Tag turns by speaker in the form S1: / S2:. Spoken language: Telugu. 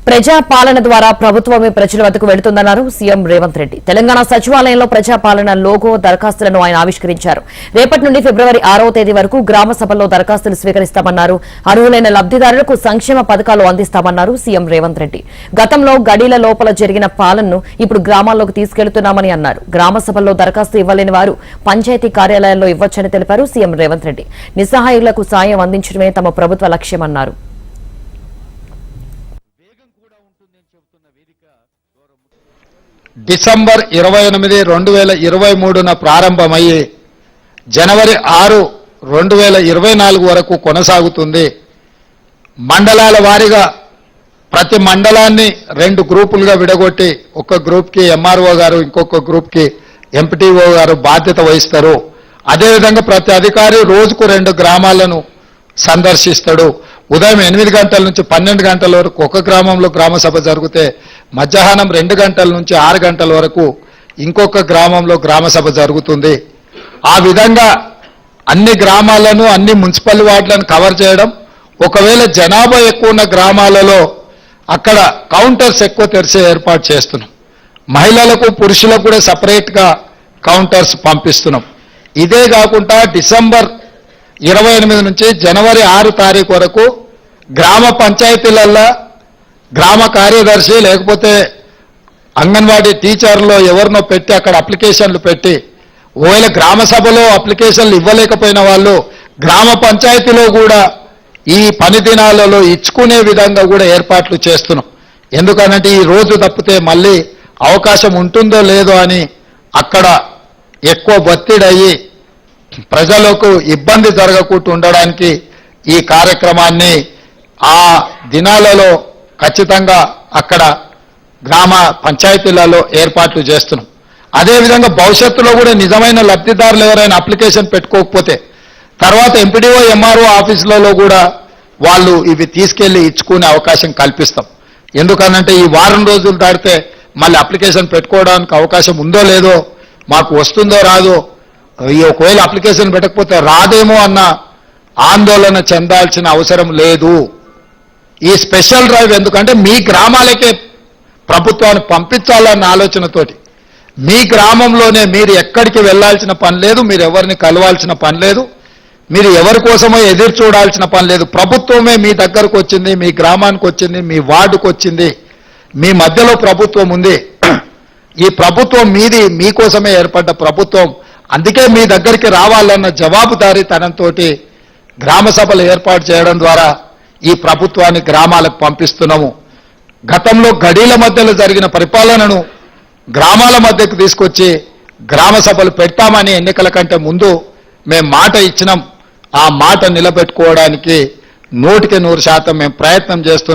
S1: ప్రజా పాలన ద్వారా ప్రభుత్వమే ప్రజల వద్దకు వెళుతుందన్నారు సీఎం రేవంత్ రెడ్డి. తెలంగాణ సచివాలయంలో ప్రజా పాలన లోగో దరఖాస్తులను ఆయన ఆవిష్కరించారు. రేపటి నుండి ఫిబ్రవరి 6వ తేదీ వరకు గ్రామ సభల్లో దరఖాస్తులు స్వీకరిస్తామన్నారు. అర్హులైన లబ్దిదారులకు సంక్షేమ పథకాలు అందిస్తామన్నారు సీఎం రేవంత్ రెడ్డి. గతంలో గడీల లోపల జరిగిన పాలనను ఇప్పుడు గ్రామాల్లోకి తీసుకెళ్తున్నామని అన్నారు. గ్రామ సభల్లో దరఖాస్తు ఇవ్వలేని వారు పంచాయతీ కార్యాలయాల్లో ఇవ్వొచ్చని తెలిపారు సీఎం రేవంత్ రెడ్డి. నిస్సహాయులకు సాయం అందించడమే తమ ప్రభుత్వ లక్ష్యమన్నారు.
S2: డిసెంబర్ 28, 2023న ప్రారంభమయ్యి జనవరి 6, 2024 వరకు కొనసాగుతుంది. మండలాల వారీగా ప్రతి మండలాన్ని 2 గ్రూపులుగా విడగొట్టి ఒక గ్రూప్కి ఎంఆర్ఓ గారు, ఇంకొక గ్రూప్కి ఎంపీటీఓ గారు బాధ్యత వహిస్తారు. అదేవిధంగా ప్రతి అధికారి రోజుకు 2 గ్రామాలను సందర్శిస్తాడు. ఉదయం 8 గంటల నుంచి 12 గంటల వరకు ఒక గ్రామంలో గ్రామ సభ జరిగితే మధ్యాహ్నం 2 గంటల నుంచి 6 గంటల వరకు ఇంకొక గ్రామంలో గ్రామ సభ జరుగుతుంది. ఆ విధంగా అన్ని గ్రామాలను, అన్ని మున్సిపల్ వార్డులను కవర్ చేయడం. ఒకవేళ జనాభా ఎక్కువ ఉన్న గ్రామాలలో అక్కడ కౌంటర్స్ ఎక్కువ తెరిచే ఏర్పాటు చేస్తున్నాం. మహిళలకు, పురుషులకు కూడా సపరేట్గా కౌంటర్స్ పంపిస్తున్నాం. ఇదే కాకుండా డిసెంబర్ 28 నుంచి జనవరి 6 తారీఖు వరకు గ్రామ పంచాయతీలలో గ్రామ కార్యదర్శి లేకపోతే అంగన్వాడీ టీచర్లో ఎవరినో పెట్టి అక్కడ అప్లికేషన్లు పెట్టి, ఒకవేళ గ్రామ సభలో అప్లికేషన్లు ఇవ్వలేకపోయిన వాళ్ళు గ్రామ పంచాయతీలో కూడా ఈ పని దినాలలో ఇచ్చుకునే విధంగా కూడా ఏర్పాట్లు చేస్తున్నాం. ఎందుకనంటే ఈ రోజు తప్పితే మళ్ళీ అవకాశం ఉంటుందో లేదో అని అక్కడ ఎక్కువ ఒత్తిడయ్యి ప్రజలకు ఇబ్బంది జరగకుండా ఉండడానికి ఈ కార్యక్రమాన్ని ఆ దినాలలో ఖచ్చితంగా అక్కడ గ్రామ పంచాయతీలలో ఏర్పాట్లు చేస్తున్నాం. అదేవిధంగా భవిష్యత్తులో కూడా నిజమైన లబ్ధిదారులు ఎవరైనా అప్లికేషన్ పెట్టుకోకపోతే తర్వాత ఎంపీడీఓ, ఎంఆర్ఓ ఆఫీసులలో కూడా వాళ్ళు ఇవి తీసుకెళ్లి ఇచ్చుకునే అవకాశం కల్పిస్తాం. ఎందుకనంటే ఈ వారం రోజులు దాటితే మళ్ళీ అప్లికేషన్ పెట్టుకోవడానికి అవకాశం ఉందో లేదో, మాకు వస్తుందో రాదో, ఒకవేళ అప్లికేషన్ పెట్టకపోతే రాదేమో అన్న ఆందోళన చెందాల్సిన అవసరం లేదు. ఈ స్పెషల్ డ్రైవ్ ఎందుకంటే మీ గ్రామాలకే ప్రభుత్వాన్ని పంపించాలన్న ఆలోచనతోటి, మీ గ్రామంలోనే మీరు ఎక్కడికి వెళ్లాల్సిన పని లేదు, మీరు ఎవరిని కలవాల్సిన పని లేదు, మీరు ఎవరి కోసమో ఎదురు చూడాల్సిన పని లేదు. ప్రభుత్వమే మీ దగ్గరకు వచ్చింది, మీ గ్రామానికి వచ్చింది, మీ వార్డుకు వచ్చింది, మీ మధ్యలో ప్రభుత్వం ఉంది. ఈ ప్రభుత్వం మీది, మీకోసమే ఏర్పడ్డ ప్రభుత్వం. అందుకే మీ దగ్గరికి రావాలన్న జవాబుదారీతనంతో గ్రామ సభలు ఏర్పాటు చేయడం ద్వారా ఈ ప్రభుత్వాన్ని గ్రామాలకు పంపిస్తున్నాము. గతంలో గడీల మధ్యలో జరిగిన పరిపాలనను గ్రామాల మధ్యకు తీసుకొచ్చి గ్రామ సభలు పెడతామని ఎన్నికల కంటే ముందు మేము మాట ఇచ్చినాం. ఆ మాట నిలబెట్టుకోవడానికి 100% మేము ప్రయత్నం చేస్తున్నాం.